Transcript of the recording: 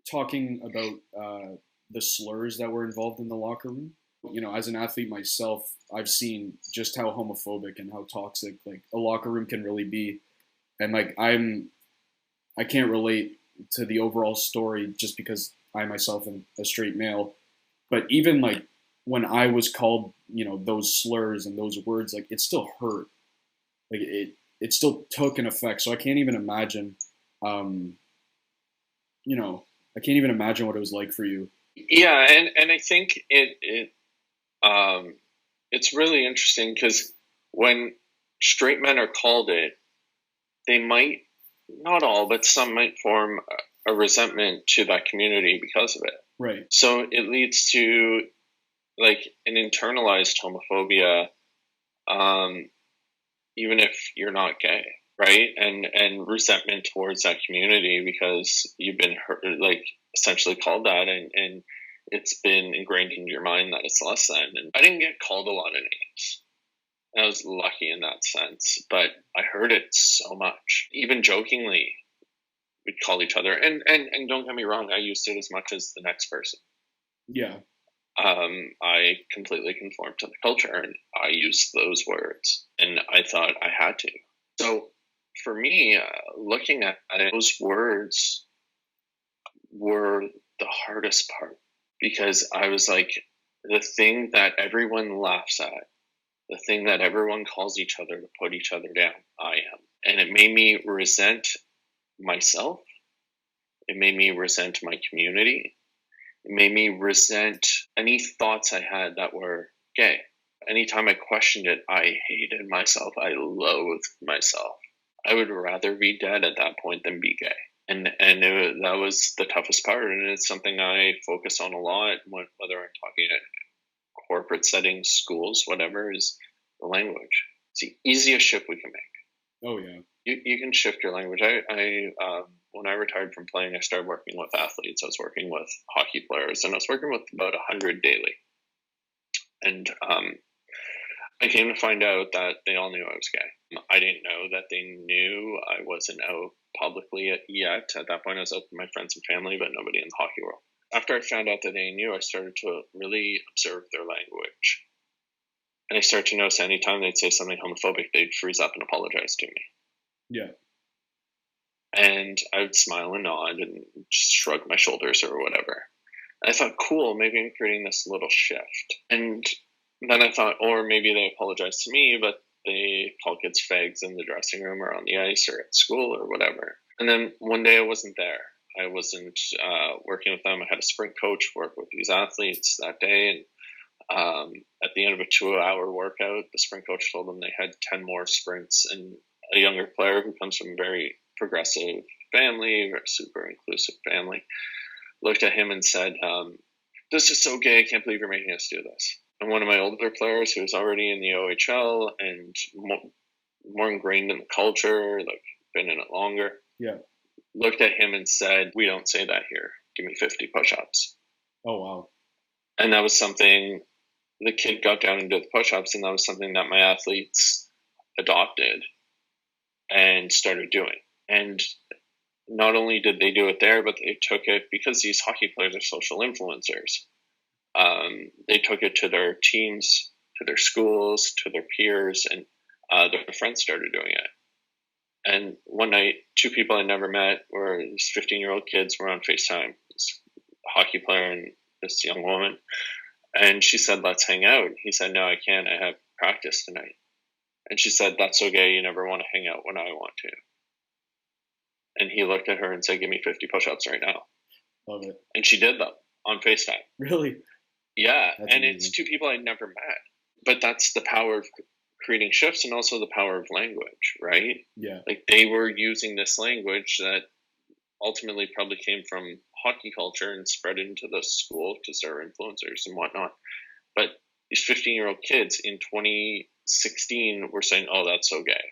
talking about the slurs that were involved in the locker room. You know, as an athlete myself, I've seen just how homophobic and how toxic like a locker room can really be. And like I can't relate to the overall story just because I myself am a straight male. But even like when I was called, you know, those slurs and those words, like it still hurt. Like it still took an effect. So I can't even imagine, um, you know, I can't even imagine what it was like for you. Yeah, and I think um it's really interesting because when straight men are called it, they might, not all, but some might form a resentment to that community because of it. Right. So it leads to like an internalized homophobia, um, even if you're not gay, right? And resentment towards that community because you've been hurt, like essentially called that, and it's been ingrained into your mind that it's less than. And I didn't get called a lot of names. I was lucky in that sense, but I heard it so much. Even jokingly, we'd call each other. And don't get me wrong, I used it as much as the next person. Yeah. I completely conformed to the culture and I used those words, and I thought I had to. So for me, looking at it, those words were the hardest part because I was like, the thing that everyone laughs at, the thing that everyone calls each other to put each other down, I am. And it made me resent myself. It made me resent my community. It made me resent any thoughts I had that were gay. Anytime I questioned it, I hated myself. I loathed myself. I would rather be dead at that point than be gay. That was the toughest part. And it's something I focus on a lot, whether I'm talking at corporate settings, schools, whatever, is the language. It's the easiest shift we can make. Oh yeah. You can shift your language. I when I retired from playing, I started working with athletes. I was working with hockey players, and I was working with about 100 daily. And I came to find out that they all knew I was gay. I didn't know that they knew I wasn't out publicly yet. At that point, I was out with my friends and family, but nobody in the hockey world. After I found out that they knew, I started to really observe their language. And I started to notice anytime they'd say something homophobic, they'd freeze up and apologize to me. Yeah. And I would smile and nod and just shrug my shoulders or whatever. And I thought, cool, maybe I'm creating this little shift. And then I thought, or maybe they apologize to me, but they call kids fags in the dressing room or on the ice or at school or whatever. And then one day I wasn't there. I wasn't working with them. I had a sprint coach work with these athletes that day. And at the end of a 2-hour workout, the sprint coach told them they had 10 more sprints. And a younger player who comes from a very progressive family, a super inclusive family, looked at him and said, this is so gay, I can't believe you're making us do this. And one of my older players who was already in the OHL and more ingrained in the culture, like been in it longer, yeah, looked at him and said, we don't say that here. Give me 50 push-ups. Oh, wow. And that was something, the kid got down and did the push-ups, and that was something that my athletes adopted and started doing. And not only did they do it there, but they took it, because these hockey players are social influencers. They took it to their teams, to their schools, to their peers, and their friends started doing it. And one night, two people I never met were these 15-year-old kids were on FaceTime, this hockey player and this young woman. And she said, let's hang out. He said, no, I can't. I have practice tonight. And she said, that's so gay. You never want to hang out when I want to. And he looked at her and said, give me 50 push-ups right now. Love it. And she did them on FaceTime. Really? Yeah. That's and amazing. It's two people I'd never met. But that's the power of creating shifts and also the power of language, right? Yeah. Like they were using this language that ultimately probably came from hockey culture and spread into the school because they're influencers and whatnot. But these 15-year-old kids in 2016 were saying, oh, that's so gay.